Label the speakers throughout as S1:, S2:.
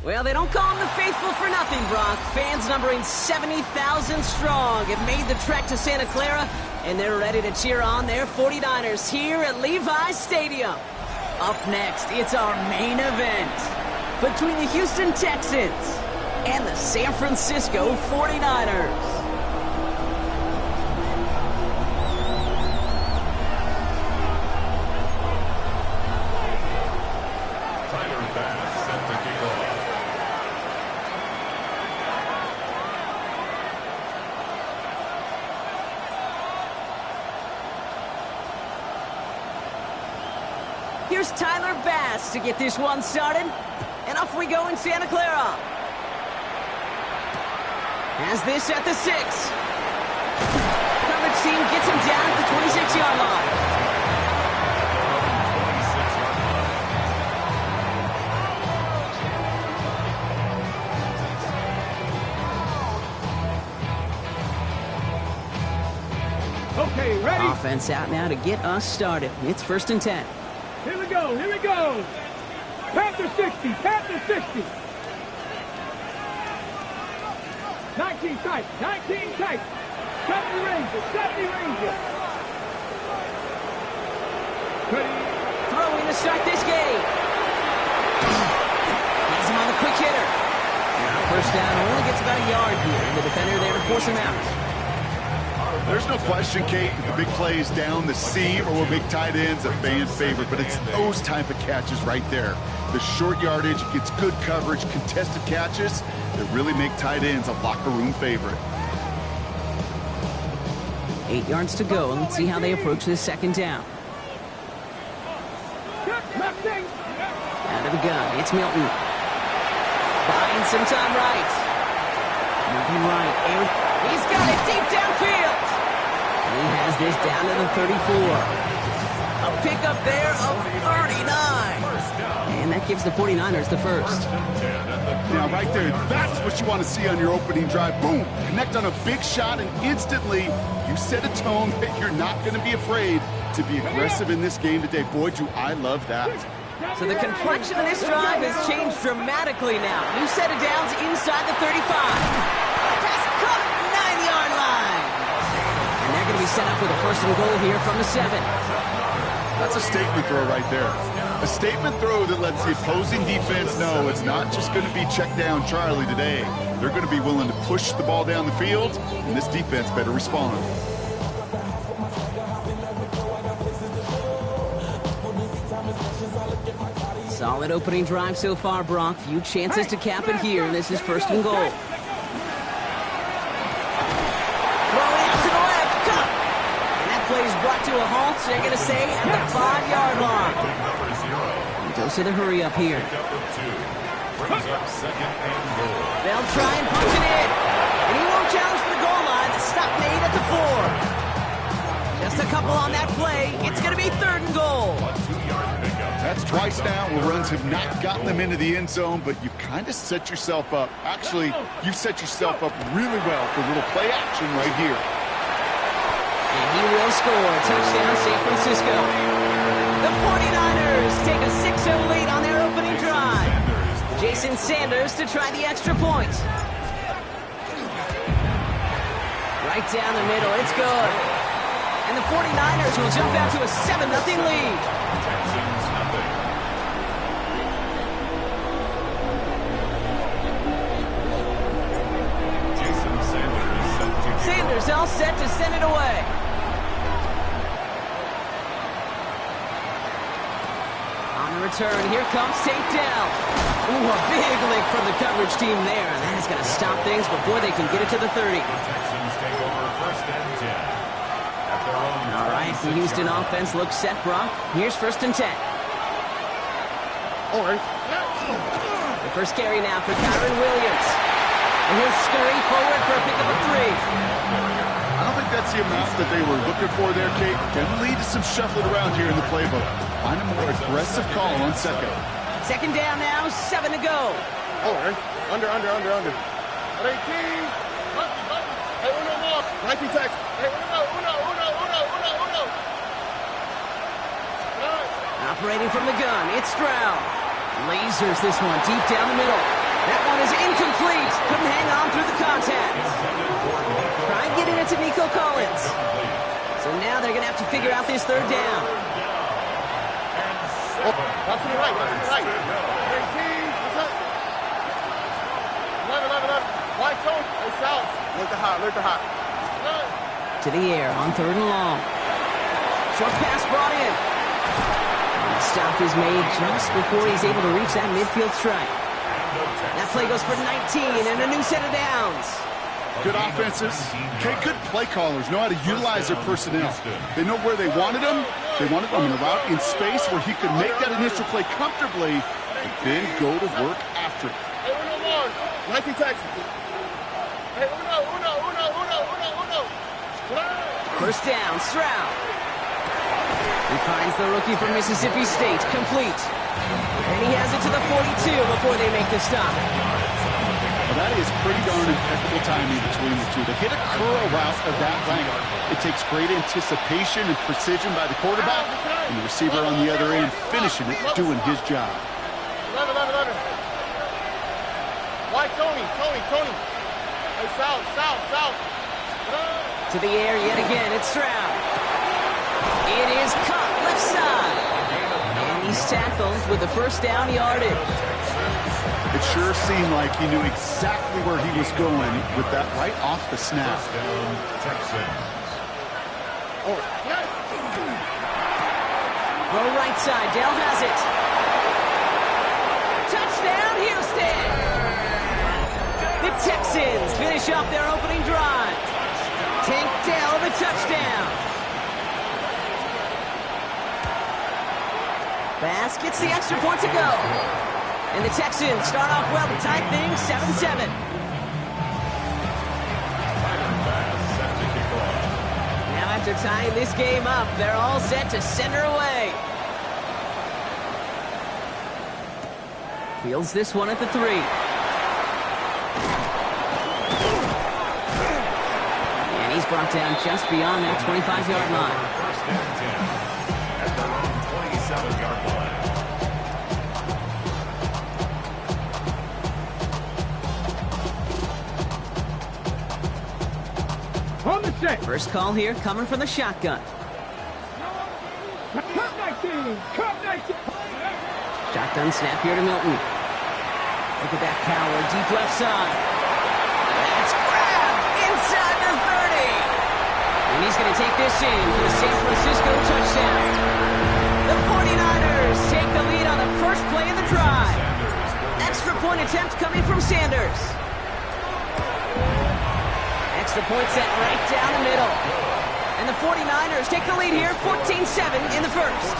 S1: Well, they don't call them the faithful for nothing, Brock. Fans numbering 70,000 strong have made the trek to Santa Clara, and they're ready to cheer on their 49ers here at Levi's Stadium. Up next, it's our main event between the Houston Texans and the San Francisco 49ers. Here's Tyler Bass to get this one started. And off we go in Santa Clara. Has this at the 6. Coverage team gets him down at the 26-yard line.
S2: Okay, ready?
S1: Offense out now to get us started. It's 1st and 10.
S2: Here we go, here we go. Panther 60, Panther 60. 19 tight, 19 tight. 70 Rangers, 70 Rangers. Ready?
S1: Throwing to start this game. Has him on the quick hitter. Now 1st down, only gets about a yard here, and the defender there to force him out.
S3: There's no question, Kate, the big plays down the seam or big tight ends a fan favorite, but it's those type of catches right there. The short yardage gets good coverage, contested catches that really make tight ends a locker room favorite.
S1: 8 yards to go, and let's see how they approach this 2nd down. Out of the gun, it's Milton. Buying some time right. Moving right, and he's got it deep downfield. And he has this down to the 34. A pickup there of 39. And that gives the 49ers the first.
S3: Now, right there, that's what you want to see on your opening drive. Boom! Connect on a big shot, and instantly you set a tone that you're not going to be afraid to be aggressive in this game today. Boy, do I love that.
S1: So the complexion of this drive has changed dramatically now. New set of downs inside the 35. Pass caught, 9-yard line. And they're going to be set up with a 1st and goal here from the 7.
S3: That's a statement throw right there. A statement throw that lets the opposing defense know it's not just going to be check down Charlie today. They're going to be willing to push the ball down the field, and this defense better respond.
S1: Solid opening drive so far, Brock. Few chances to cap it here, and this is 1st and goal. Throwing out to the left, cut! And that play is brought to a halt, so they're going to say at the 5-yard line. And dose of the hurry up here. They'll try and punch it in. And he won't challenge for the goal line. The stop made at the 4. Just a couple on that play. It's going to be 3rd and goal.
S3: That's twice now where runs have not gotten them into the end zone, but you've kind of set yourself up. Actually, you've set yourself up really well for a little play action right here.
S1: And he will score. Touchdown, San Francisco. The 49ers take a 6-0 lead on their opening drive. Jason Sanders to try the extra point. Right down the middle. It's good. And the 49ers will jump out to a 7-0 lead. Sanders all set to send it away. On the return, here comes Tate down. Ooh, a big lick from the coverage team there. And that is going to stop things before they can get it to the 30. All right, the Houston offense looks set, Brock. Here's 1st and 10. The first carry now for Kyron Williams. And he'll scurry forward for a pickup of 3.
S3: I don't think that's the amount that they were looking for there, Kate. Can lead to some shuffling around here in the playbook. Find a more aggressive call on 2nd.
S1: 2nd down now, 7 to go.
S4: Under. 18. Hey, uno more. 19 tax. Hey, uno.
S1: Operating from the gun, it's Stroud. Lasers this one deep down the middle. That one is incomplete. Couldn't hang on through the contact. Trying getting it to Nico Collins. So now they're going to have to figure out this third down.
S4: Oh, that's to the right, that's to the right. 11. White zone, it's out. Look the hot.
S1: To the air on 3rd and long. Short pass brought in. And the stop is made just before he's able to reach that midfield strike. That play goes for 19 and a new set of downs.
S3: Good offenses. Okay, good play callers know how to utilize their personnel. They know where they wanted them. They wanted them in a route in space where he could make that initial play comfortably and then go to work after it.
S4: Hey, Uno more. 19 Texas. Hey, Uno.
S1: First down, Stroud. He finds the rookie from Mississippi State, complete. And he has it to the 42 before they make the stop.
S3: Well, that is pretty darn impeccable timing between the two. To hit a curl route of that length, it takes great anticipation and precision by the quarterback, and the receiver on the other end finishing it, doing his job.
S4: 11. White, Tony. Hey, south.
S1: To the air yet again, it's Stroud. It is caught left side. And he's tackled with the first down yardage.
S3: It sure seemed like he knew exactly where he was going with that right off the snap.
S1: Go right side, Dell has it. Touchdown, Houston! The Texans finish off their opening drive. Tank Dell the touchdown. Bass gets the extra point to go. And the Texans start off well to tie things 7-7. Now after tying this game up, they're all set to send her away. Fields this one at the 3. And he's brought down just beyond that 25-yard line.
S5: First and 10 at their own 27-yard line.
S2: On the set.
S1: First call here coming from the shotgun.
S2: Cut 19.
S1: Shotgun snap here to Milton. Look at that power, deep left side. That's grabbed inside the 30. And he's going to take this in for the San Francisco touchdown. The 49ers take the lead on the first play of the drive. Extra point attempt coming from Sanders. Extra point set right down the middle. And the 49ers take the lead here, 14-7 in the first.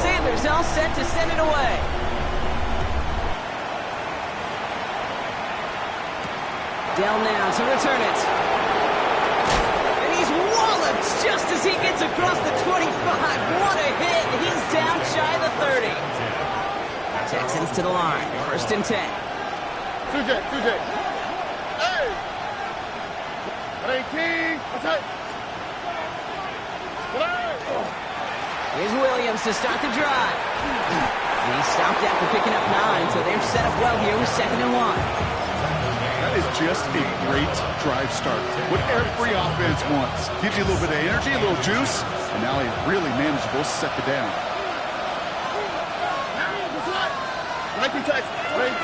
S1: Sanders all set to send it away. Dell now to return it. And he's walloped just as he gets across the 25. What a hit. He's down shy of the 30. Texans to the line. First and 10.
S4: 2J. Hey! 18. What's that?
S1: Here's Williams to start the drive. And he stopped after picking up 9, so they're set up well here with 2nd and 1.
S3: That is just a great drive start. What every offense wants. Gives you a little bit of energy, a little juice, and now a really manageable second down.
S4: 19 Texas. 18. 11.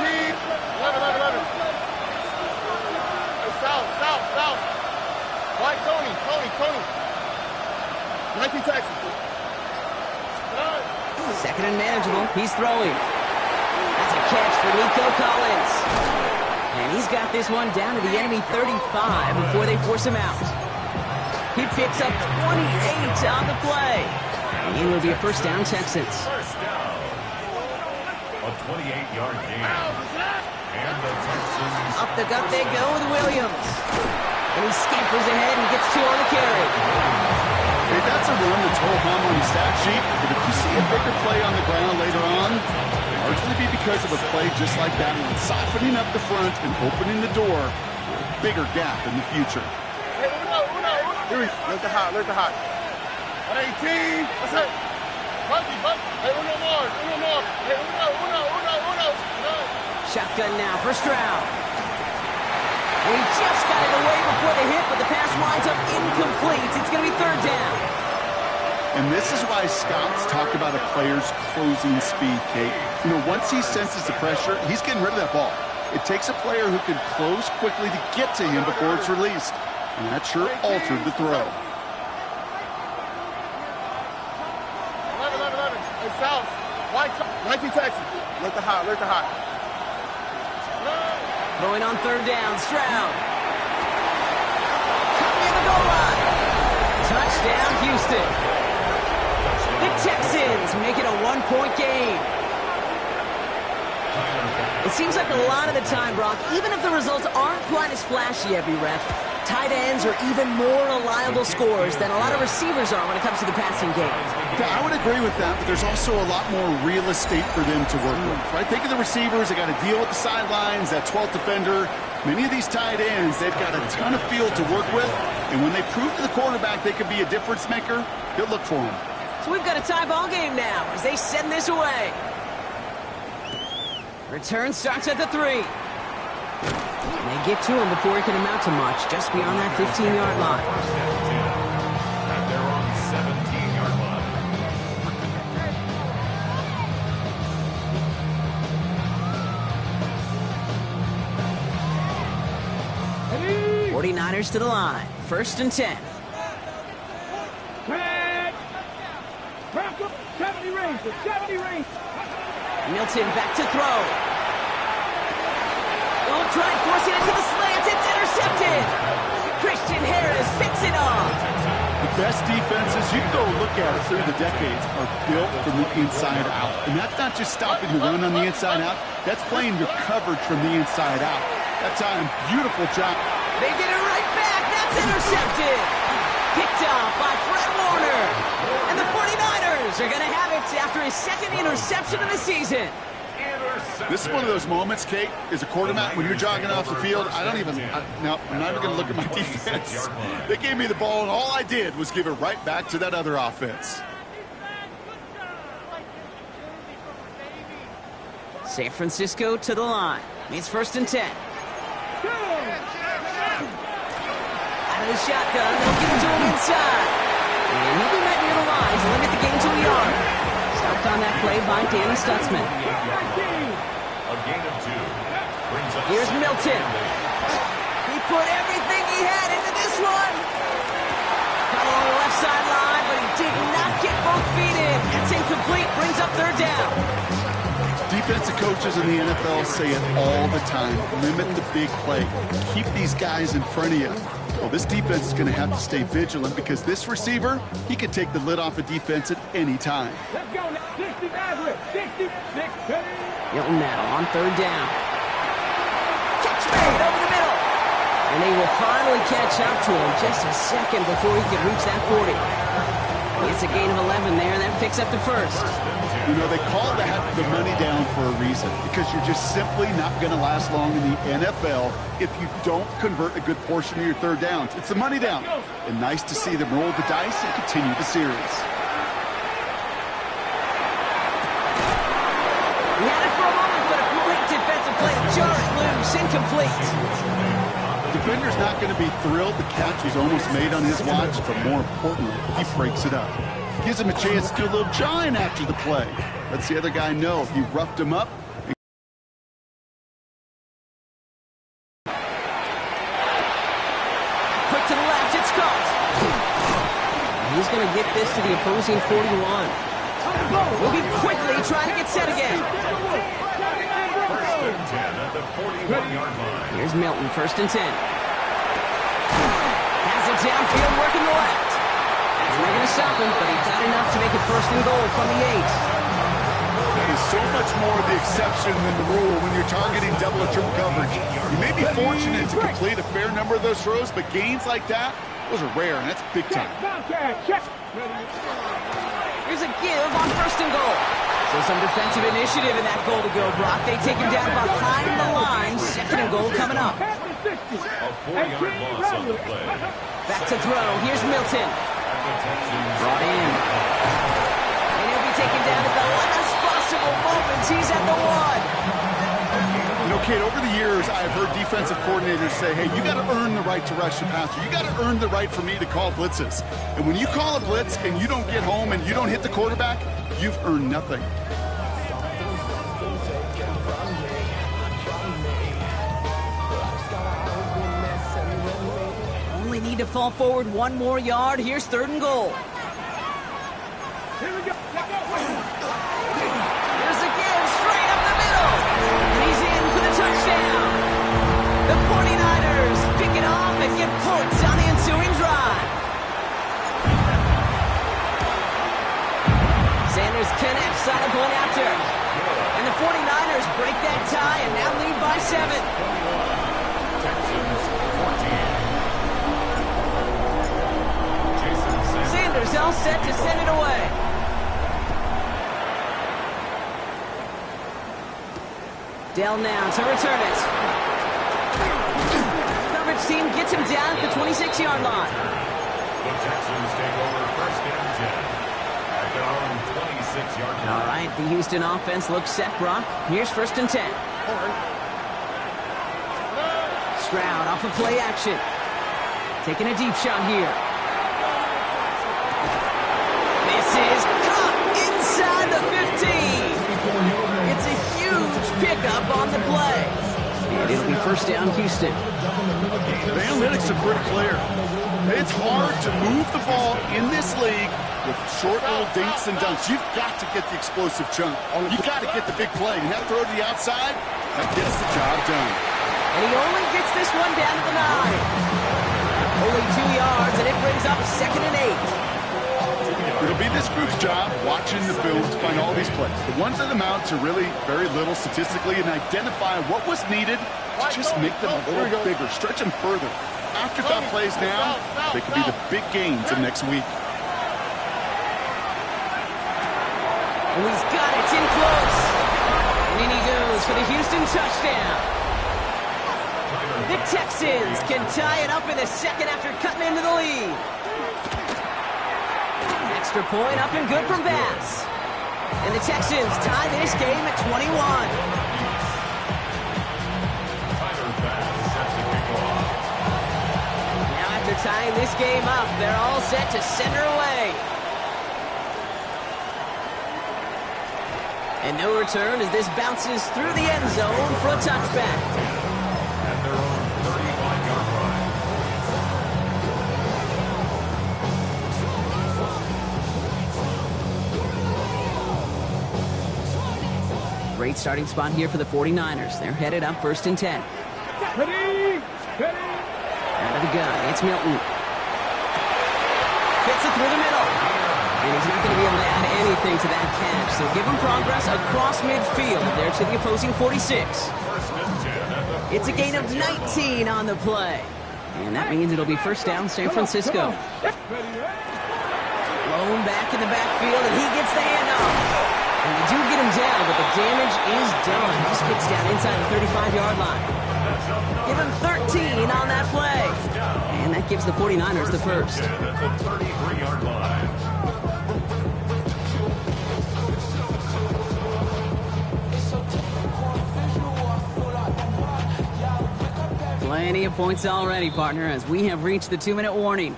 S4: Hey, south. White, Tony. 19 Texas.
S1: 2nd and manageable. He's throwing. That's a catch for Nico Collins. And he's got this one down to the enemy 35 before they force him out. He picks up 28 on the play. And it will be a first down, Texans.
S5: First down. A 28-yard gain. And the Texans.
S1: Up the gut they go with Williams. And he scampers ahead and gets 2 on the carry.
S3: Hey, that's a run that's whole hum on the stat sheet, but if you see a bigger play on the ground later on, largely be because of a play just like that one, softening up the front and opening the door for a bigger gap in the future.
S4: Hey, Uno. Here we go. Look the hot. 18. What's that? Hey, uno more. Hey, uno.
S1: Shotgun now, first round. And he just got it away before the hit, but the pass winds up incomplete. It's going to be third down.
S3: And this is why scouts talk about a player's closing speed, Kate. You know, once he senses the pressure, he's getting rid of that ball. It takes a player who can close quickly to get to him before it's released. And that sure altered the throw.
S4: 11. Hey, South. White, 19 Texas. Let the hot.
S1: Throwing on third down, Stroud. Cut near the goal line. Touchdown, Houston. The Texans make it a one-point game. It seems like a lot of the time, Brock, even if the results aren't quite as flashy every rep, tight ends are even more reliable scorers than a lot of receivers are when it comes to the passing game.
S3: Yeah, I would agree with that, but there's also a lot more real estate for them to work with, right? Think of the receivers. They got to deal with the sidelines, that 12th defender. Many of these tight ends, they've got a ton of field to work with, and when they prove to the quarterback they can be a difference maker, he'll look for them.
S1: So we've got a tie ball game now as they send this away. Return starts at the 3. And they get to him before he can amount to much, just beyond that 15-yard line.
S5: And they're on the 17-yard line.
S1: 49ers to the line. First and 10.
S2: Red. Back up. 70 range.
S1: Milton back to throw. Oh, try forcing it to the slant. It's intercepted. Christian Harris picks it off.
S3: The best defenses, you can go look at it through the decades, are built from the inside out. And that's not just stopping the run on the inside out. That's playing your coverage from the inside out. That time, beautiful job.
S1: They get it right back. That's intercepted. Picked off by Fred Warner. And the 49ers are going to have it after his second interception of the season.
S3: This is one of those moments, Kate, as a quarterback, when you're jogging off the field, I'm not even going to look at my defense. They gave me the ball, and all I did was give it right back to that other offense.
S1: San Francisco to the line. It's first and 10. Out of the shotgun, they'll give it to him inside. And he'll be right near the line to limit the gain to a yard. Stopped on that play by Danny Stutzman.
S5: A gain of 2. Brings up
S1: Here's Milton. He put everything he had into this one. Got along the left sideline, but he did not get both feet in. That's incomplete. Brings up third down.
S3: Defensive coaches in the NFL say it all the time. Limit the big play. Keep these guys in front of you. Well, this defense is going to have to stay vigilant because this receiver, he can take the lid off a defense at any time.
S2: Let's go. 60 Nazareth. 60.
S1: Hilton now on third down. Catch made over the middle. And they will finally catch up to him just a second before he can reach that 40. It's a gain of 11 there, and that picks up the first.
S3: You know, they call that the money down for a reason because you're just simply not going to last long in the NFL if you don't convert a good portion of your third downs. It's the money down. And nice to see them roll the dice and continue the series.
S1: He had it for a moment, but a great defensive play to jar it loose, incomplete.
S3: Defender's not going to be thrilled the catch was almost made on his watch, but more importantly, he breaks it up. Gives him a chance to do a little jawing after the play. Lets the other guy know he roughed him up.
S1: Quick to the left, it's caught. He's going to get this to the opposing 41. Will be quickly trying to get set again.
S5: First and 10 at the 41-yard line.
S1: Here's Milton, first and 10. Has it downfield, working the left. He's not going to stop him, but he got enough to make it first and goal from the 8.
S3: That is so much more the exception than the rule when you're targeting double or triple coverage. You may be fortunate to complete a fair number of those throws, but gains like that, those are rare, and that's big time.
S1: Here's a give on first and goal. So some defensive initiative in that goal to go, Brock. They take him down behind the line. Second and goal coming up.
S5: A 4-yard loss on the play.
S1: Back to throw. Here's Milton.
S5: The Texans
S1: Brought in. And he'll be taken
S3: over the years, I've heard defensive coordinators say, hey, you got to earn the right to rush the passer. You got to earn the right for me to call blitzes. And when you call a blitz and you don't get home and you don't hit the quarterback, you've earned nothing.
S1: Only need to fall forward one more yard. Here's 3rd and goal.
S2: Here we go.
S1: There's a give straight up the middle. And he's in for the touchdown. The 49ers pick it off and get points on the ensuing drive. Sanders connects on the point after. And the 49ers break that tie and now lead by 7.
S5: Texans 14.
S1: Sanders all set to send it away. Dell now to return it. Coverage team gets him down at the 26-yard line.
S5: The Texans take over 1st and 10. At their own 26-yard line.
S1: All right, the Houston offense looks set, Brock. Here's 1st and 10. Stroud off of play action. Taking a deep shot here. This is caught inside the 15. It's a huge pickup on the play. And it'll be 1st down, Houston.
S3: The analytics are pretty clear. It's hard to move the ball in this league with short little dinks and dunks. You've got to get the explosive chunk. You've got to get the big play. And that throw to the outside, that gets the job done.
S1: And he only gets this one down to the 9. Only 2 yards, and it brings up 2nd and 8.
S3: It'll be this group's job watching the film to find all these plays. The ones that amount to really very little statistically and identify what was needed to just make them a little bigger, stretch them further. Afterthought plays now, they could be the big gains of next week.
S1: Oh, he's got it. It's in close. And in he goes for the Houston touchdown. The Texans can tie it up in the 2nd after cutting into the lead. Extra point up and good from Bass. And the Texans tie this game at 21. Now after tying this game up, they're all set to send her away. And no return as this bounces through the end zone for a touchback.
S5: At their own 35-yard line.
S1: Great starting spot here for the 49ers. They're headed up 1st and 10.
S2: Ready?
S1: Out of the gun, it's Milton. Fits it through the middle. And he's not going to be able to add anything to that catch. So give him progress across midfield there to the opposing 46. It's a gain of 19 on the play. And that means it'll be 1st down, San Francisco. Blown back in the backfield, and he gets the handoff. And they do get him down, but the damage is done. Just gets down inside the 35-yard line. Give him 13 on that play. And that gives the 49ers the 1st.
S5: At the 33-yard line.
S1: Plenty of points already, partner, as we have reached the 2-minute warning.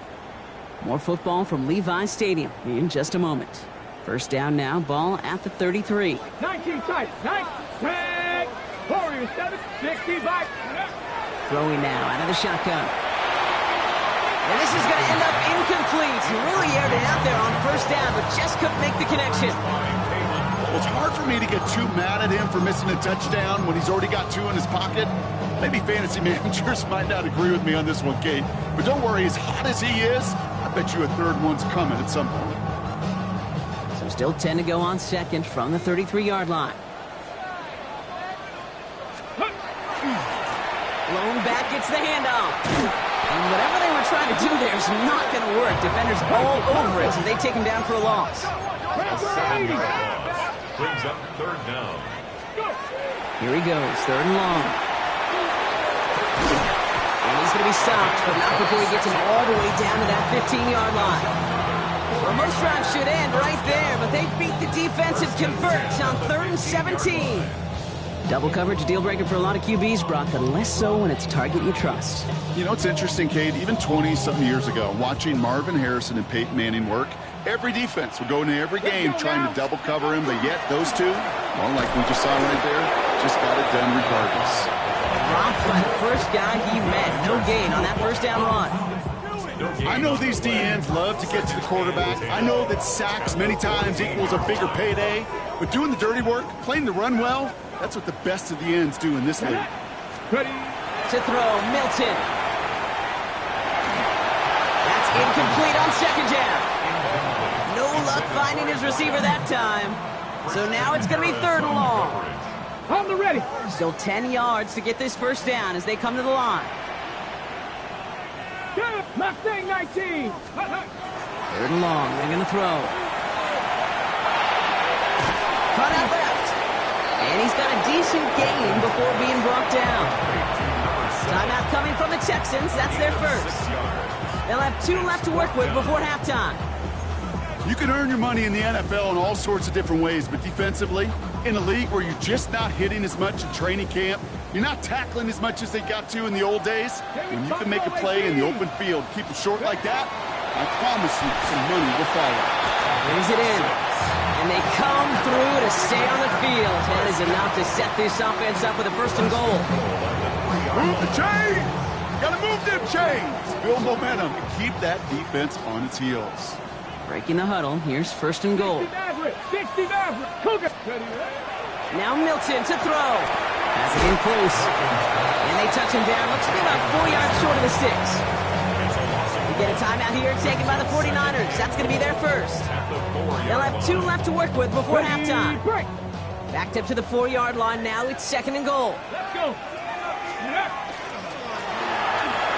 S1: More football from Levi Stadium in just a moment. 1st down now, ball at the 33.
S2: 19 tight. 9. Tag. Warriors 7. 65.
S1: Throwing now out of the shotgun. And this is going to end up incomplete. He really aired it out there on 1st down, but just couldn't make the connection.
S3: Well, it's hard for me to get too mad at him for missing a touchdown when he's already got 2 in his pocket. Maybe fantasy managers might not agree with me on this one, Kate. But don't worry, as hot as he is, I bet you a 3rd one's coming at some point.
S1: So still 10 to go on 2nd from the 33-yard line. Blown back, gets the handoff. And whatever they were trying to do there is not going to work. Defenders all over it, so they take him down for a loss.
S5: Brings up 3rd down.
S1: Here he goes, 3rd and long. And he's going to be stopped, but not before he gets him all the way down to that 15-yard line. Well, most drives should end right there, but they beat the defense and convert on 3rd and 17. Double coverage, deal breaker for a lot of QBs, Brock, but less so when it's a target you trust.
S3: You know, it's interesting, Cade, even 20-something years ago, watching Marvin Harrison and Peyton Manning work, every defense would go into every game trying to double cover him, but yet those two, well, like we just saw right there, just got it done regardless.
S1: Dropped by the first guy he met. No gain on that first down run.
S3: I know these DNs love to get to the quarterback. I know that sacks many times equals a bigger payday, but doing the dirty work, playing the run well, that's what the best of the ends do in this league.
S2: Ready.
S1: To throw, Milton. That's incomplete on second down. No luck finding his receiver that time. So now it's going to be 3rd and long.
S2: On the ready.
S1: Still 10 yards to get this first down as they come to the line.
S2: Good. Mustang 19.
S1: 3rd and long. They're going to throw. Cut out left. And he's got a decent gain before being brought down. Timeout coming from the Texans. That's their first. They'll have 2 left to work with before halftime.
S3: You can earn your money in the NFL in all sorts of different ways, but defensively, in a league where you're just not hitting as much in training camp, you're not tackling as much as they got to in the old days, when you can make a play in the open field, keep it short like that, I promise you some money will follow.
S1: Brings it in. And they come through to stay on the field. That is enough to set this offense up with a 1st and goal.
S3: Move the chains! Gotta move them chains! Build momentum and keep that defense on its heels.
S1: Breaking the huddle. Here's 1st and goal.
S2: 60 Maverick. Cougar.
S1: Now Milton to throw. Has it in close. And they touch him down. Looks to be about 4 yards short of the sticks. We get a timeout here taken by the 49ers. That's going to be their first. They'll have 2 left to work with before halftime. Backed up to the 4-yard line now. It's 2nd and goal.
S2: Let's go.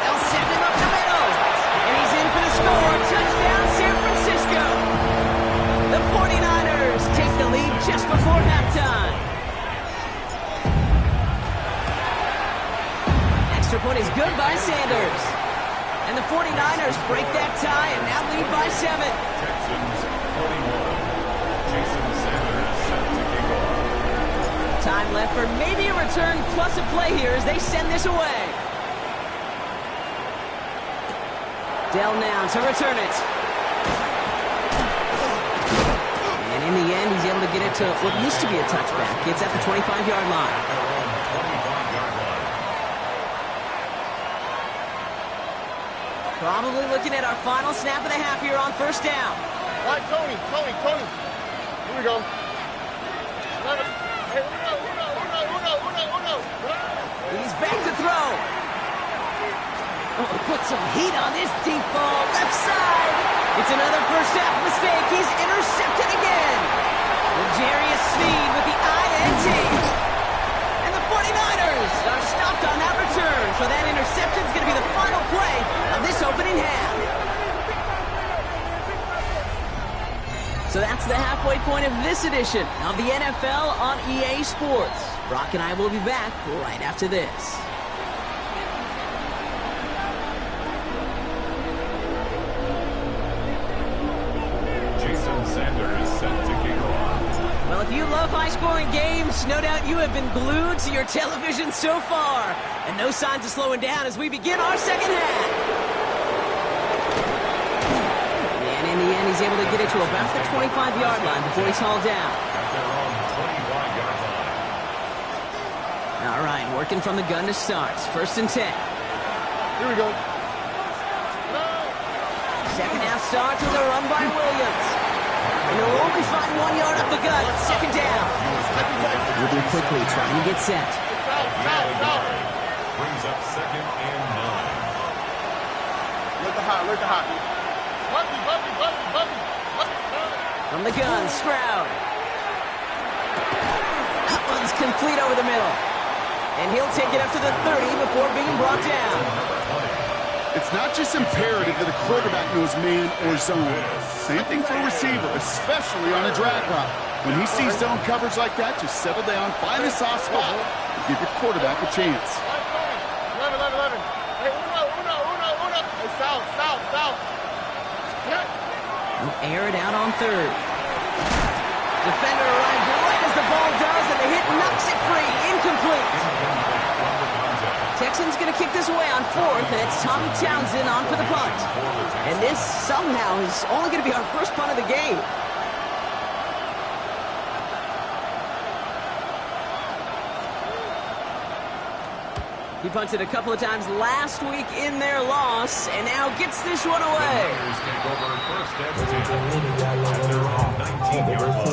S1: They'll send him up the middle. And he's in for the score. Touchdown, San Francisco. The 49ers take the lead just before halftime. Extra point is good by Sanders. And the 49ers break that tie and now lead by 7.
S5: Texans 41. Jason Sanders set to kick off.
S1: Time left for maybe a return plus a play here as they send this away. Dell now to return it. And in the end, he's able to get it to what used to be a touchback. It's at the 25-yard line. Probably looking at our final snap of the half here on 1st down.
S4: All right, Tony. Here we go. Hey, uno.
S1: He's back to throw. Oh, put some heat on this deep ball. Left side. It's another first half mistake. He's intercepted again. L'Jarius Sneed with the INT. And the 49ers are stopped on that return. So that interception is going to be the final play of this opening half. So that's the halfway point of this edition of the NFL on EA Sports. Brock and I will be back right after this.
S5: Jason Sanders set to kick off.
S1: Well, if you love high-scoring games, no doubt you have been glued to your television so far. And no signs of slowing down as we begin our second half. And in the end, he's able to get it to about the 25-yard line before he's hauled down.
S5: At their own 25-yard line.
S1: All right, working from the gun to start. 1st and 10.
S4: Here we go.
S1: Second half starts with a run by Williams. And they'll only find 1 yard up the gut. 2nd down. Moving quickly, trying to get set.
S5: Brings up 2nd and 9.
S4: Look the hot. Bumpy.
S1: From the gun, Stroud. That one's complete over the middle. And he'll take it up to the 30 before being brought down.
S3: It's not just imperative that a quarterback knows man or zone. Same thing for a receiver, especially on a drag route. When he sees zone coverage like that, just settle down, find a soft spot, and give your quarterback a chance.
S4: 11. Hey, uno. Hey, south.
S1: He'll air it out on 3rd. Defender arrives right as the ball does, and the hit knocks it free. incomplete. Texans going to kick this away on 4th, and it's Tommy Townsend on for the punt. And this somehow is only going to be our first punt of the game. He punted a couple of times last week in their loss, and now gets this one away.
S5: Take over first and 10 at their own 19-yard line.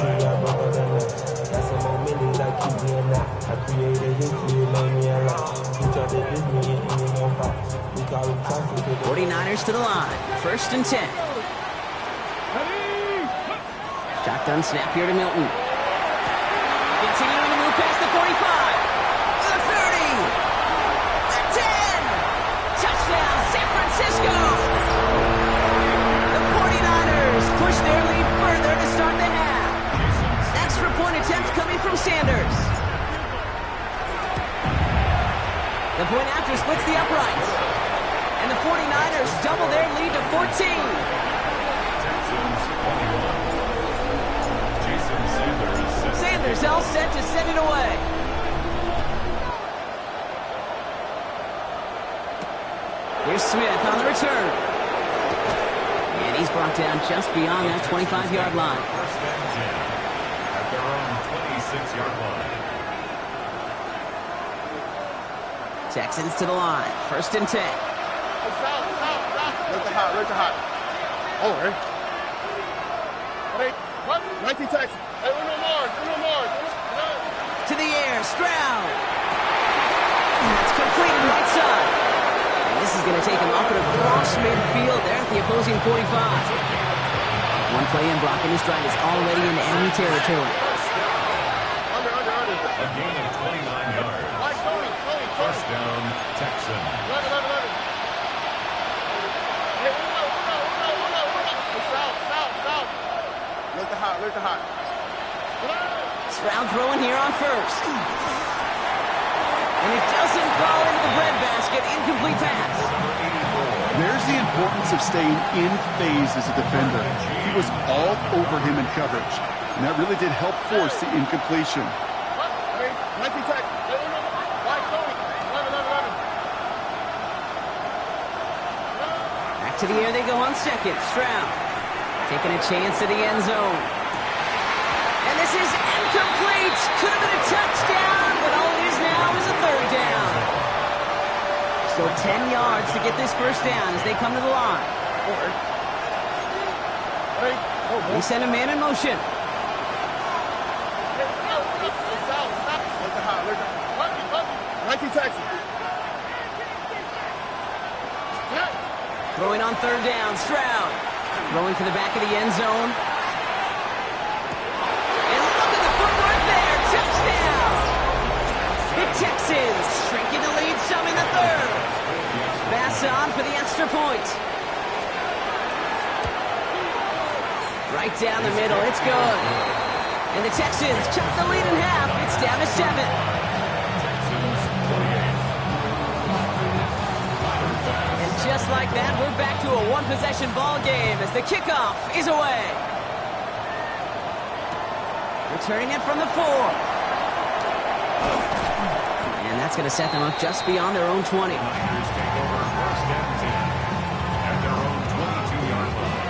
S1: 49ers to the line. 1st and 10. Shotgun snap here to Milton. Continuing to move past the 45. The 30. The 10. Touchdown, San Francisco. The 49ers push their lead further to start the half. Extra point attempt coming from Sanders. The point after splits the uprights. And the 49ers double their lead to 14. Sanders all set to send it away. Here's Smith on the return. And he's brought down just beyond that 25-yard line.
S5: First and 10 at their own 26-yard line.
S1: Texans to the line. 1st and 10.
S4: Where's the hot? Oh, right. Hey, what? 19 Texans. Hey, Uno Mars.
S1: To the air, Stroud. That's completed right side. And this is going to take him up and across midfield there at the opposing 45. One play in blocking his stride is already into enemy territory.
S4: Under.
S5: A gain of 29 yards. First down, Texans.
S4: 11. Hey, Uno. South. Where's the hot?
S1: Stroud throwing here on 1st. And it doesn't fall into the breadbasket. Incomplete pass.
S3: There's the importance of staying in phase as a defender. He was all over him in coverage, and that really did help force the incompletion.
S4: Hey, 19 Texans. Hey, Uno. Wide Tony. 11.
S1: Back to the air they go on 2nd. Stroud taking a chance to the end zone. And this is incomplete. Could have been a touchdown, but all it is now is a 3rd down. So 10 yards to get this 1st down as they come to the line. They send a man in motion.
S4: Where's the hot? 19 Texans.
S1: Throwing on 3rd down. Stroud throwing to the back of the end zone. The Texans shrinking the lead some in the 3rd. Bass on for the extra point. Right down the middle, it's good. And the Texans chop the lead in half. It's down to 7. And just like that, we're back to a one-possession ball game as the kickoff is away. Returning it from the 4. And that's going to set them up just beyond their own 20.
S5: Niners take over first and 10 at their own 22-yard line.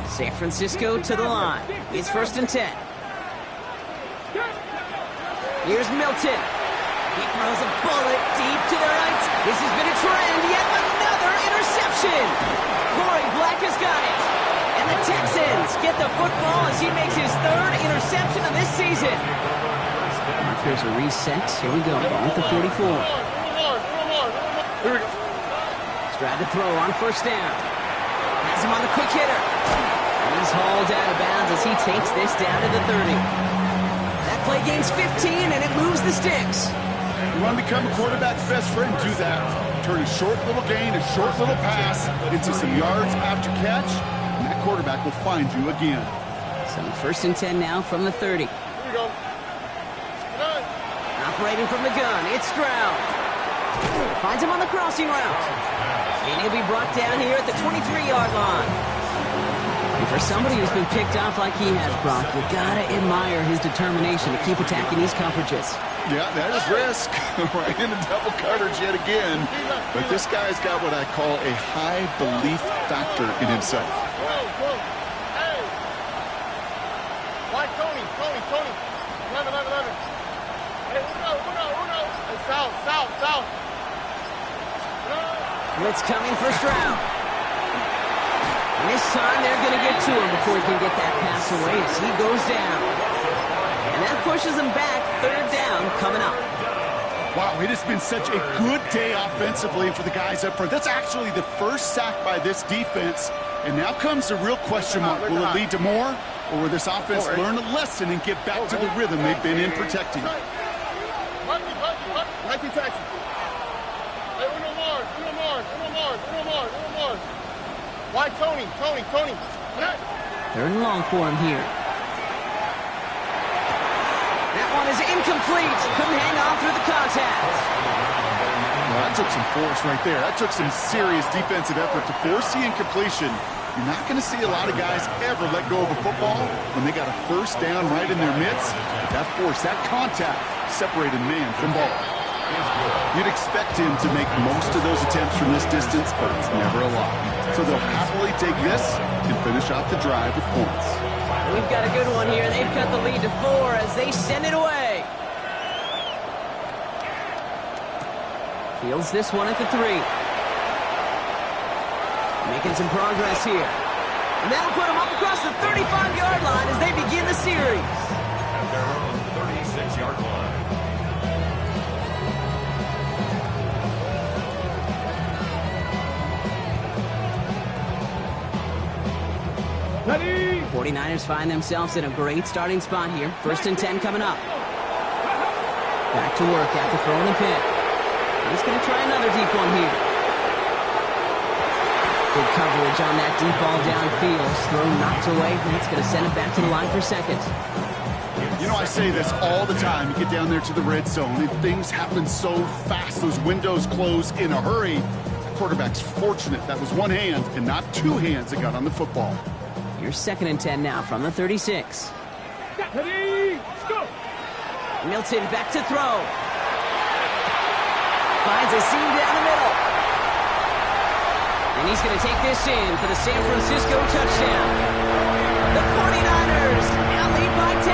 S1: San Francisco to the line. It's 1st and 10. Here's Milton. He throws a bullet deep to the right. This has been a trend. Yet another interception. Corey Black has got it. And the Texans get the football as he makes his 3rd interception of this season. Here's a reset. Here we go. Ball at the 44.
S4: Here we go.
S1: Stroud to throw on 1st down. Has him on the quick hitter. And he's hauled out of bounds as he takes this down to the 30. That play gains 15 and it moves the sticks.
S3: You want to become a quarterback's best friend? Do that. Turn a short little gain, a short little pass into some yards after catch, and that quarterback will find you again.
S1: So 1st and 10 now from the 30.
S4: Here we go.
S1: Operating from the gun, it's Stroud. Finds him on the crossing route. And he'll be brought down here at the 23-yard line. And for somebody who's been picked off like he has, Brock, you gotta admire his determination to keep attacking these coverages.
S3: Yeah, that is risk. Right into double coverage yet again. But this guy's got what I call a high belief factor in himself.
S4: Hey! Why, Tony? 11. Hey, uno. Hey, south.
S1: Blitz coming for Stroud. And this time they're going to get to him before he can get that pass away as he goes down. And that pushes him back. 3rd down coming up.
S3: Wow, it has been such a good day offensively for the guys up front. That's actually the first sack by this defense. And now comes the real question mark. Will it lead to more? Or will this offense learn a lesson and get back to the rhythm they've been in protecting?
S4: 19 Texas. Hey, uno more. Why, Tony?
S1: 3rd and long for him here. That one is incomplete. Couldn't hang on through the contact.
S3: Well, that took some force right there. That took some serious defensive effort to force the incompletion. You're not going to see a lot of guys ever let go of a football when they got a 1st down right in their midst. That force, that contact, separated man from ball. You'd expect him to make most of those attempts from this distance, but it's never a lot. So they'll happily take this and finish off the drive with points.
S1: We've got a good one here. They've cut the lead to 4 as they send it away. Fields this one at the 3. Making some progress here. And that'll put them up across the 35-yard line as they begin the series.
S5: At their own 36-yard line.
S2: Ready?
S1: 49ers find themselves in a great starting spot here. 1st and 10 coming up. Back to work after throwing the pick. He's going to try another deep one here. Good coverage on that deep ball downfield. Throw knocked away. That's going to send it back to the line for 2nd.
S3: You know, I say this all the time. You get down there to the red zone, and things happen so fast. Those windows close in a hurry. The quarterback's fortunate. That was one hand and not 2 hands that got on the football.
S1: Here's 2nd and 10 now from the 36.
S2: Ready? Go!
S1: Milton back to throw. Finds a seam down the middle. And he's going to take this in for the San Francisco touchdown. The 49ers now lead by 10.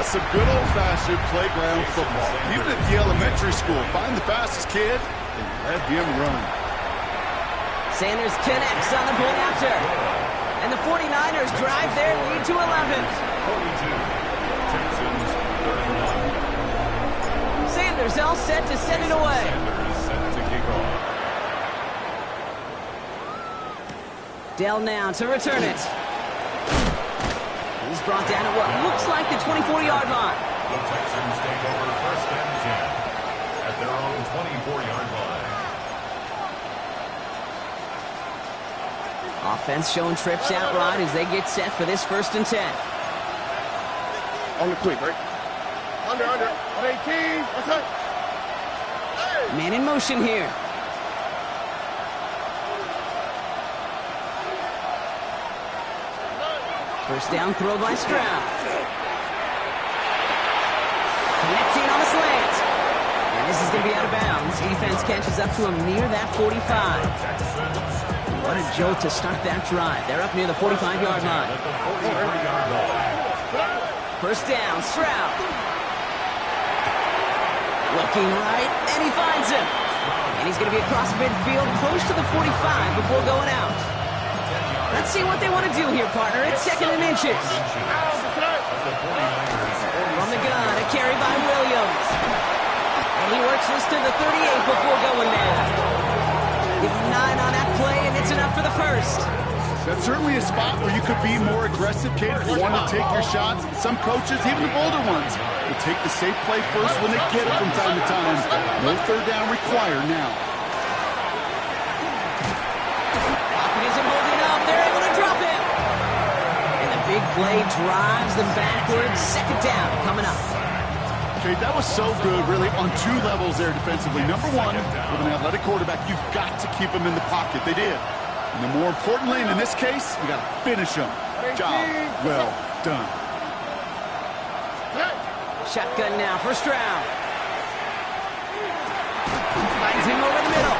S3: That's some good old-fashioned playground football. Even at the elementary school, find the fastest kid and let him run.
S1: Sanders connects on the point after. And the 49ers drive their lead to 11.
S5: 42. Texans 39.
S1: Sanders all set to send it away.
S5: Sanders set to kick off.
S1: Dell now to return it. He's brought down at what looks like the 24-yard line.
S5: The Texans take over 1st and 10 at their own 24-yard line.
S1: Offense showing trips out right as they get set for this 1st and 10.
S4: On the quick, right? Under. 18. What's up? Hey!
S1: Man in motion here. First down throw by Stroud. Connecting on the slant. And this is going to be out of bounds. Defense catches up to him near that 45. What a jolt to start that drive. They're up near the 45-yard line. First down, Stroud. Looking right, and he finds him. And he's going to be across midfield, close to the 45 before going out. Let's see what they want to do here, partner. It's 2nd and inches. From the gun, a carry by Williams. And he works this to the 38 before going down. Give him 9 on that play, and it's enough for the 1st.
S3: That's certainly a spot where you could be more aggressive, Kate, if you want to take your shots. Some coaches, even the bolder ones, will take the safe play first when they get it from time to time. No 3rd down required now.
S1: Pocket isn't holding up. They're able to drop it. And the big play drives them backwards. 2nd down coming up.
S3: Okay, that was so good, really, on 2 levels there defensively. Number one, with an athletic quarterback, you've got to keep him in the pocket. They did. And the more importantly, in this case, you got to finish them. Job well done.
S1: Shotgun now, first round. Finds him over the middle.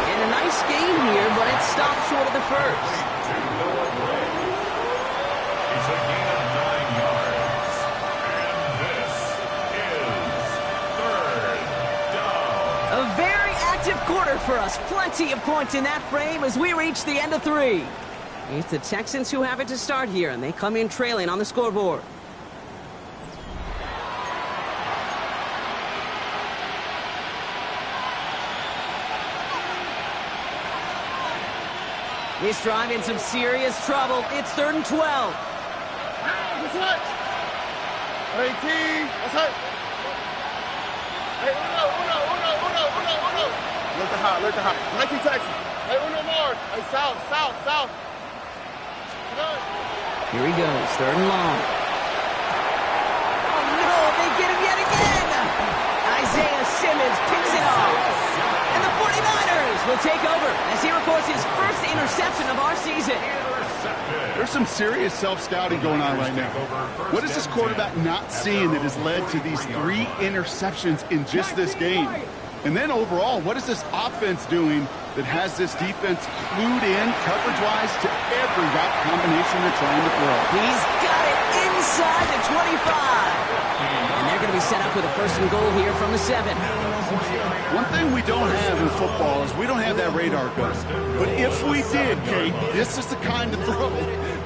S1: And a nice game here, but it stopped short of the first.
S5: It's a gain of 9 yards. And this is third down.
S1: A very active quarter for us. Plenty of points in that frame as we reach the end of 3. It's the Texans who have it to start here, and they come in trailing on the scoreboard. This drive in some serious trouble. It's 3rd and 12.
S4: What's that? 18. What's that? Hey, uno. Look at high. 19 Texas. Hey, uno more. Hey, south.
S1: Here he goes, 3rd and long. Oh no, they get him yet again. Isaiah Simmons picks it off. And the 49ers will take over as he records his first interception of our season.
S3: There's some serious self-scouting going on right now. What is this quarterback not seeing that has led to these 3 interceptions in just this game? And then overall, what is this offense doing that has this defense clued in coverage-wise to every route combination they're trying to throw?
S1: He's got it inside the 25. And they're going to be set up with a 1st and goal here from the 7.
S3: One thing we don't have in football is we don't have that radar gun. But if we did, Kate, this is the kind of throw,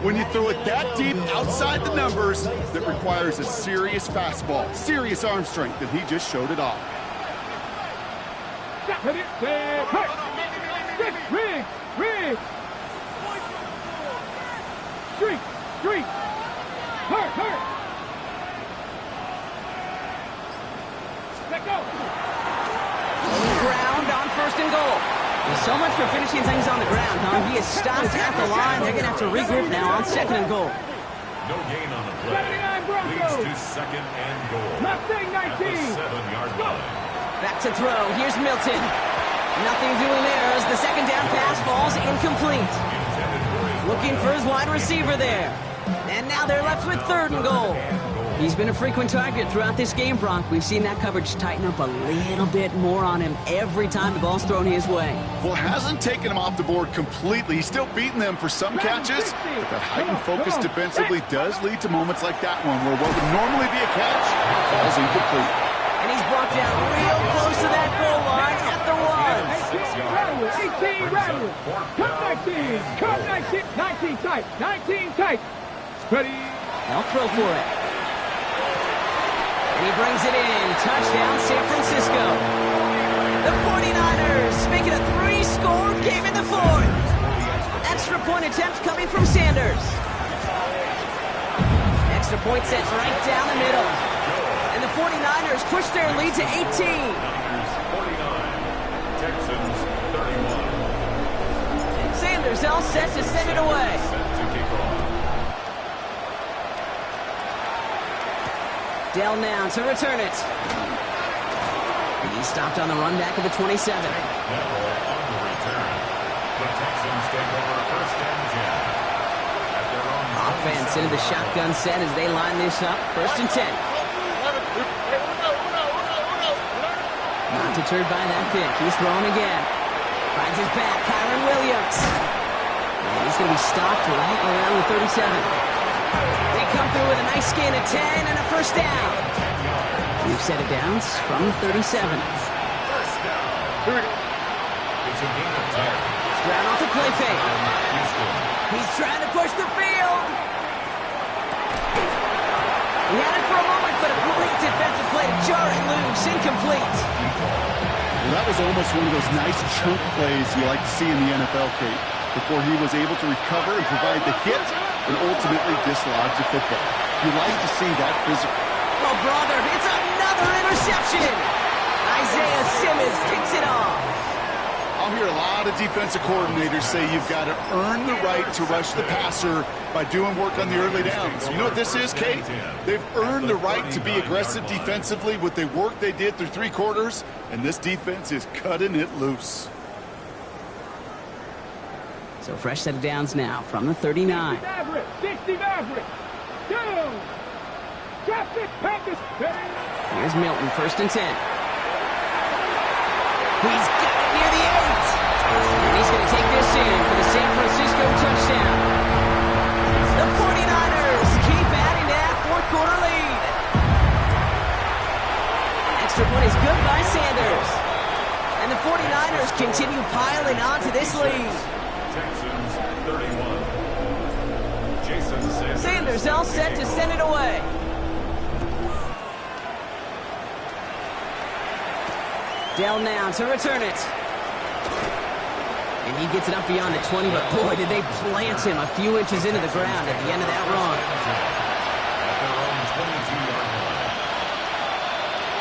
S3: when you throw it that deep outside the numbers, that requires a serious fastball, serious arm strength, and he just showed it off.
S2: Rig! Street! Hurt! Let go!
S1: Ground on 1st and goal. So much for finishing things on the ground, huh? He is stopped at the line. They're going to have to regroup now on 2nd and goal.
S5: No gain on the play. Leads to 2nd and goal.
S2: Mustang 19.
S5: At the 7-yard line.
S1: Back to throw. Here's Milton. Nothing doing there as the 2nd down pass falls incomplete. Looking for his wide receiver there. And now they're left with 3rd and goal. He's been a frequent target throughout this game, Bronk. We've seen that coverage tighten up a little bit more on him every time the ball's thrown his way.
S3: Well, hasn't taken him off the board completely. He's still beating them for some catches, but that heightened focus defensively does lead to moments like that one where what would normally be a catch falls incomplete.
S1: And he's brought down real close to that goal line at the
S2: 18 Rattler. Cut 19. 19 tight. Ready.
S1: They'll throw for it. And he brings it in. Touchdown, San Francisco. The 49ers make it a 3-score game in the 4th. Extra point attempt coming from Sanders. Extra point set right down the middle. And the 49ers push their lead to 18.
S5: 49, Texans 31.
S1: Sanders all set to send it away.
S5: Set to kick off.
S1: Dell now to return it. He stopped on the run back of the 27.
S5: Now on the return. The Texans take over 1st and 10. At their own
S1: Offense into the shotgun set as they line this up. 1st and 10. Not deterred by that pick. He's throwing again. Finds his back. Kyron Williams. And he's going to be stopped right around the 37. They come through with a nice gain of 10 and a 1st down. We've set it down from the 37.
S5: 1st down. It's a gain of 10.
S1: Stroud off the play fake. He's trying to push the field. He had it for a moment, but a great defensive play to jar it loose. Incomplete.
S3: Well, that was almost one of those nice chunk plays you like to see in the NFL, Kate, before he was able to recover and provide the hit and ultimately dislodge the football. You like to see that physical.
S1: Oh, brother, it's another interception. Isaiah Simmons kicks it off.
S3: I'll hear a lot of defensive coordinators say you've got to earn the right to rush the passer by doing work on the early downs. You know what this is, Kate? They've earned the right to be aggressive defensively with the work they did through 3 quarters, and this defense is cutting it loose.
S1: So fresh set of downs now from the 39.
S2: 60 Maverick. Down. Traffic Panthers.
S1: Here's Milton, 1st and 10. He's got it near the 8. And he's going to take this in for the San Francisco touchdown. The 49ers keep adding to that fourth-quarter lead. Extra point is good by Sanders. And the 49ers continue piling on to this lead.
S5: Texans 31. Jason Sanders.
S1: Sanders all set to send it away. Dell now to return it. And he gets it up beyond the 20, but boy, did they plant him a few inches into the ground at the end of that run.
S5: At their own 22-yard line.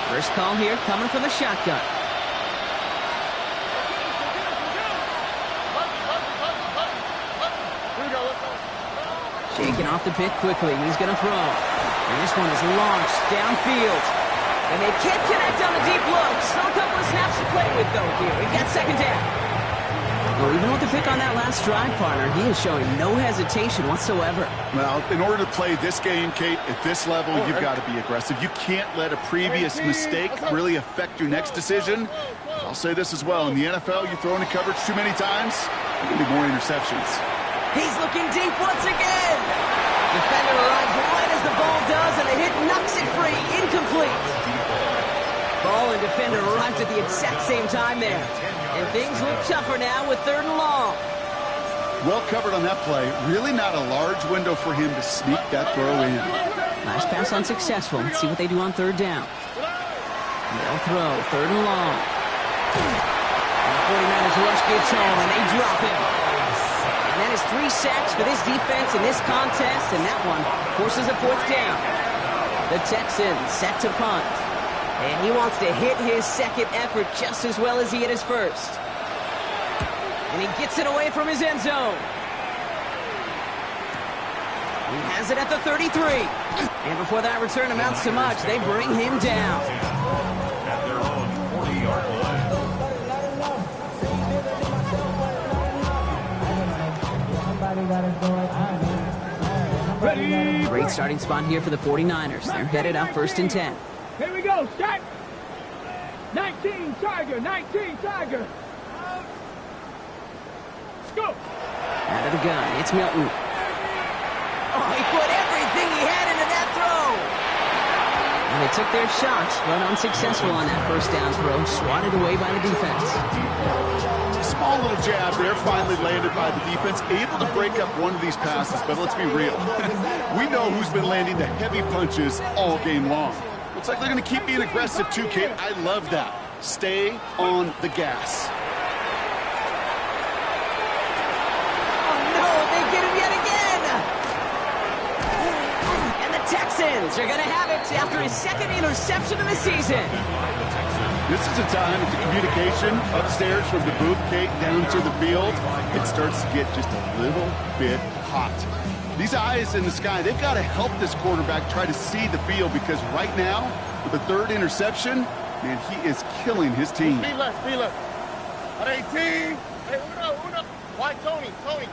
S1: First call here coming from the shotgun. Shaking off the pick quickly. He's going to throw. And this one is launched downfield. And they can't connect on the deep look. Still a couple of snaps to play with, though, here. We've got 2nd down. Well, even with the pick on that last drive, partner, he is showing no hesitation whatsoever.
S3: Well, in order to play this game, Kate, at this level, you've got to be aggressive. You can't let a previous mistake really affect your next decision. I'll say this as well. In the NFL, you throw into coverage too many times, there can be more interceptions.
S1: He's looking deep once again. Defender arrives right as the ball does, and the hit knocks it free. Incomplete. Ball and defender arrived at the exact same time there. And things look tougher now with 3rd and long.
S3: Well covered on that play. Really not a large window for him to sneak that throw in.
S1: Last pass unsuccessful. Let's see what they do on 3rd down. They'll throw. 3rd and long. And the 49ers rush gets home, and they drop him. And that is 3 sacks for this defense in this contest, and that one forces a 4th down. The Texans set to punt. And he wants to hit his 2nd effort just as well as he hit his 1st. And he gets it away from his end zone. He has it at the 33. And before that return amounts to much, they bring him down.
S5: At their own 40-yard line.
S2: Ready.
S1: Great starting spot here for the 49ers. They're headed up 1st and 10.
S2: Here we go. Start. 19 Tiger. 19 Tiger. Let's go.
S1: Out of the gun, it's Milton. Oh, he put everything he had into that throw. And they took their shots, but unsuccessful on that 1st down throw, swatted away by the defense.
S3: Small little jab there, finally landed by the defense, able to break up one of these passes, but let's be real. We know who's been landing the heavy punches all game long. Looks like they're going to keep being aggressive too, Kate. I love that. Stay on the gas.
S1: Oh, no, they get him yet again. And the Texans are going to have it after his 2nd interception of the season.
S3: This is a time that the communication upstairs from the booth, Kate, down to the field, it starts to get just a little bit hot. These eyes in the sky, they've got to help this quarterback try to see the field, because right now, with the 3rd interception, man, he is killing his team.
S4: Speed left. At 18. Hey, Uno. Why, Tony. Hey,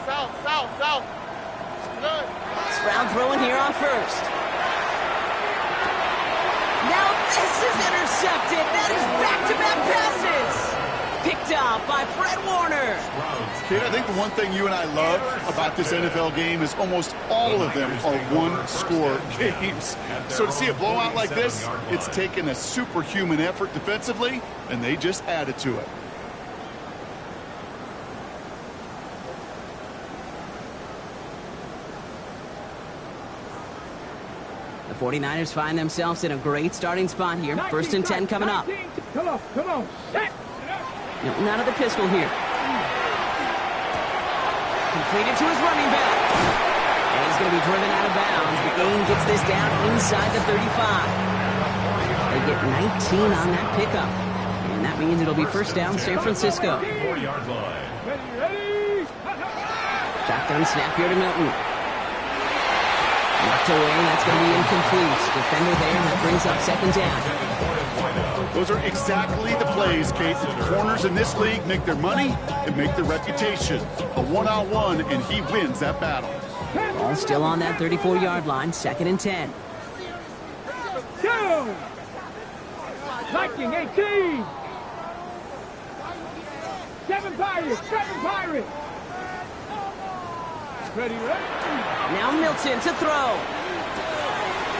S4: south. Good.
S1: Stroud throwing here on 1st. Now this is intercepted. That is back-to-back passes. Picked up by Fred Warner.
S3: Kate, I think the one thing you and I love about this NFL game is almost all of them are one-score games. So to see a blowout like this, it's taken a superhuman effort defensively, and they just added to it.
S1: The 49ers find themselves in a great starting spot here. 1st and 10 coming up.
S2: Come on. Set.
S1: Milton out of the pistol here. Completed to his running back. And he's going to be driven out of bounds. The gain gets this down inside the 35. They get 19 on that pickup. And that means it'll be 1st down San Francisco.
S5: 4-yard line.
S2: Ready.
S1: Shotgun snap here to Milton. Knocked away, that's going to be incomplete. Defender there, that brings up 2nd down.
S3: Those are exactly the plays, Kate, that the corners in this league make their money and make their reputation. A one-on-one, and he wins that battle.
S1: Ball still on that 34-yard line, 2nd and 10.
S2: 19-18. 7 Pirates, 7 Pirates. Ready.
S1: Now Milton to throw.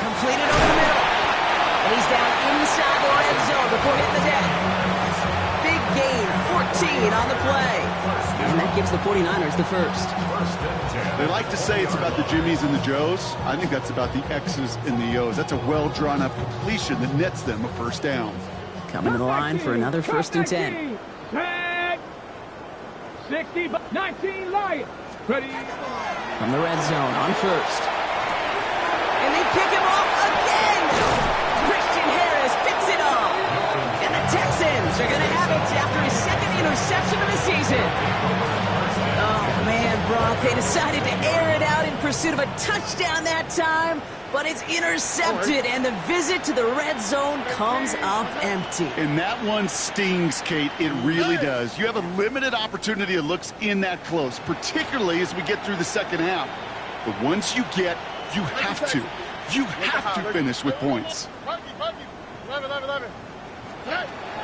S1: Completed over the middle. And he's down inside the red zone before hitting the deck. Big gain, 14 on the play. And that gives the 49ers the first.
S3: They like to say it's about the Jimmies and the Joes. I think that's about the X's and the O's. That's a well-drawn-up completion that nets them a first down.
S1: Coming to the line for another 1st and 10.
S2: 60, 19 Lions. Ready.
S1: From the red zone on 1st. And they pick him off again. Christian Harris picks it off. And the Texans are going to have it after his 2nd interception of the season. Oh, man, Brock, they decided to air it out in pursuit of a touchdown that time, but it's intercepted, and the visit to the red zone comes up empty.
S3: And that one stings, Kate. It really does. You have a limited opportunity of looks in that close, particularly as we get through the second half. But once you get, you have to finish with points.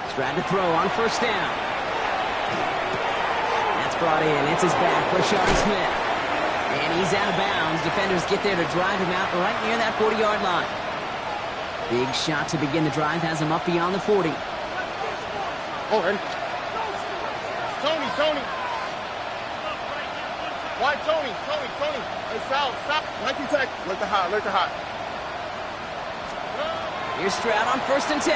S1: Stroud to throw on 1st down. That's brought in. It's his back, Rashard Smith. And he's out of bounds. Defenders get there to drive him out right near that 40-yard line. Big shot to begin the drive has him up beyond the 40.
S4: Oh, ready. Tony. Why Tony? Hey, Sal. 19 tech. Look the hot.
S1: Here's Stroud on 1st and 10.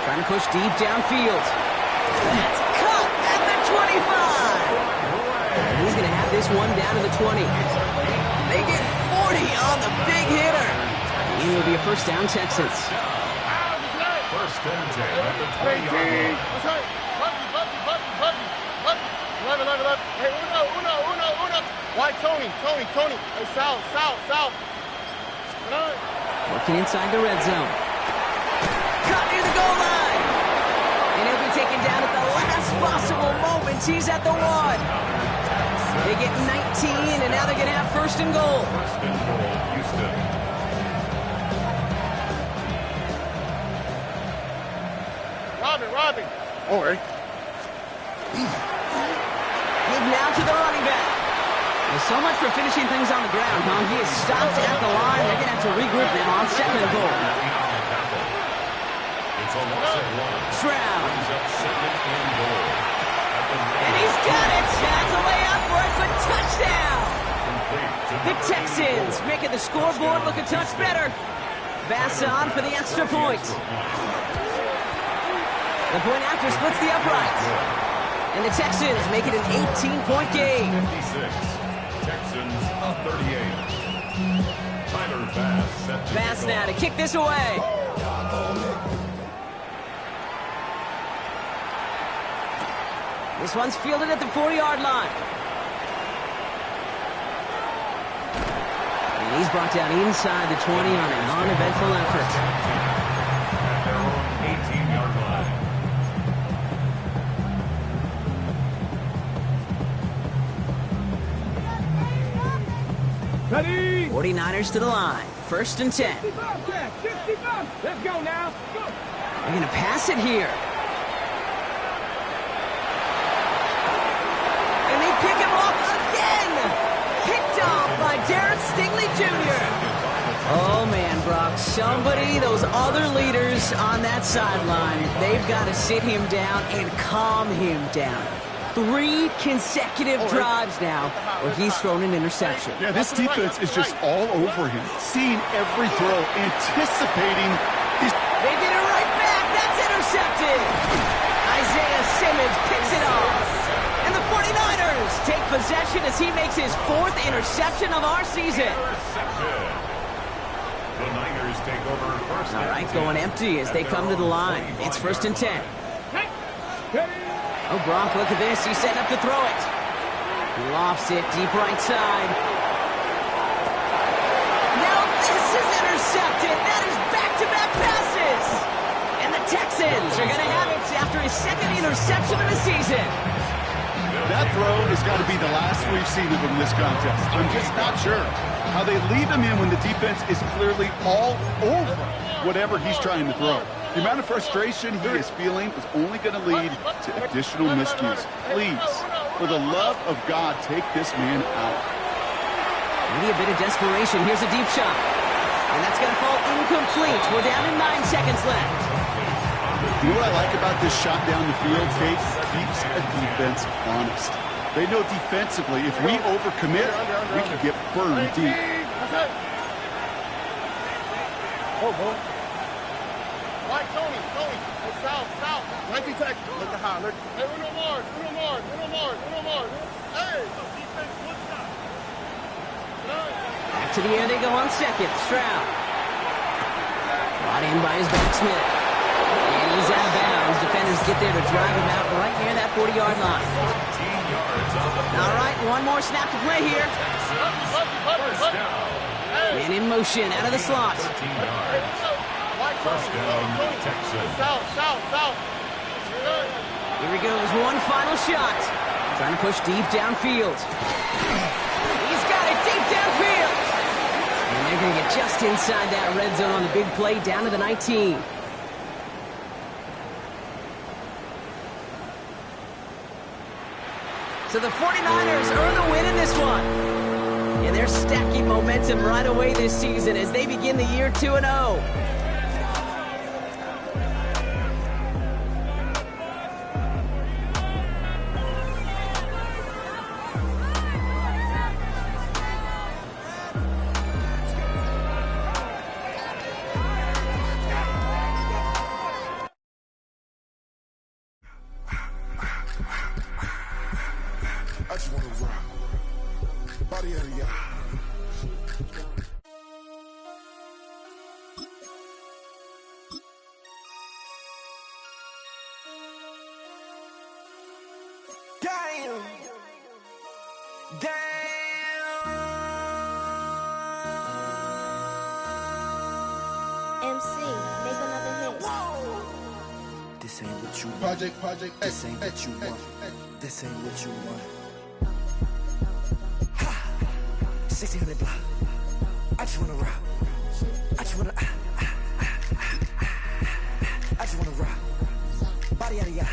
S1: Trying to push deep downfield. That's caught at the 25. And he's going to have this one down to the 20. They get 40 on the big hitter. It will be a first down, Texans.
S5: 1st and 10 at the 20-yard line.
S4: Love. Hey, Uno. Why Tony? Hey, Sal.
S1: Working inside the red zone. Caught near the goal line. And he'll be taken down at the last possible moment. He's at the 1. They get 19, and now they're going to have 1st and goal.
S5: 1st and goal, Houston.
S4: Robin. All right.
S1: Give now to the running back. Well, so much for finishing things on the ground, huh? He is stopped at the line. They're going to have to regroup now on 2nd and goal.
S5: It's a loss of 1.
S1: Stroud.
S5: Brings up 2nd and goal.
S1: And he's got it. That's the way up for it for touchdown. The Texans making the scoreboard look a touch better. Bass on for the extra point. The point after splits the uprights. And the Texans make it an 18-point game.
S5: 56. Texans up 38. Tyler Bass set to
S1: Bass now to kick this away. This one's fielded at the 40-yard line. And he's brought down inside the 20 on an uneventful effort.
S5: At their own 18-yard line.
S2: Ready.
S1: 49ers to the line. 1st and 10.
S2: 60 bucks. Let's go now. Go.
S1: They're going to pass it here. And they pick him off again. Picked off by Derek Stingley Jr. Oh, man, Brock. Somebody, those other leaders on that sideline, they've got to sit him down and calm him down. 3 consecutive drives now where he's thrown an interception.
S3: Yeah, this defense is just all over him, seeing every throw, anticipating.
S1: They get it right back. That's intercepted. Isaiah Simmons picks it off. And the 49ers take possession as he makes his 4th interception of our season.
S5: The Niners take over 1st.
S1: All right, going empty as they come to the line. It's 1st and 10. Oh, Gronk, look at this. He's setting up to throw it. He lofts it deep right side. Now this is intercepted. That is back-to-back passes. And the Texans are going to have it after his second interception of the season.
S3: That throw has got to be the last we've seen of him this contest. I'm just not sure how they leave him in when the defense is clearly all over whatever he's trying to throw. The amount of frustration he is feeling is only going to lead to additional miscues. Please, for the love of God, take this man out.
S1: Maybe a bit of desperation. Here's a deep shot. And that's going to fall incomplete. We're down to 9 seconds left.
S3: You know what I like about this shot down the field, Kate? Keeps a defense honest. They know defensively, if we overcommit, we can get burned deep.
S4: Oh, boy. Right, Tony. Hey, south. 19 seconds. Look at high. Look. Hey, Uno Mars. Hey. Defense, good stop.
S1: Back to the air they go on second. Stroud. Brought in by his backsmith. And he's out of bounds. Defenders get there to drive him out right near that 40-yard line. All right, one more snap to play here. Man in motion, out of the slot.
S5: First down, Texans.
S4: South.
S1: Here he goes, one final shot. Trying to push deep downfield. He's got it deep downfield. And they're going to get just inside that red zone on the big play, down to the 19. So the 49ers earn the win in this one. And they're stacking momentum right away this season as they begin the year 2-0.
S6: I just wanna rock. Body area. Damn.
S7: MC, make another hit.
S8: This ain't what you want.
S6: Project.
S8: This ain't what you want. This ain't what you want. 1600 block. I just wanna rock. I just wanna rock. Body out of ya.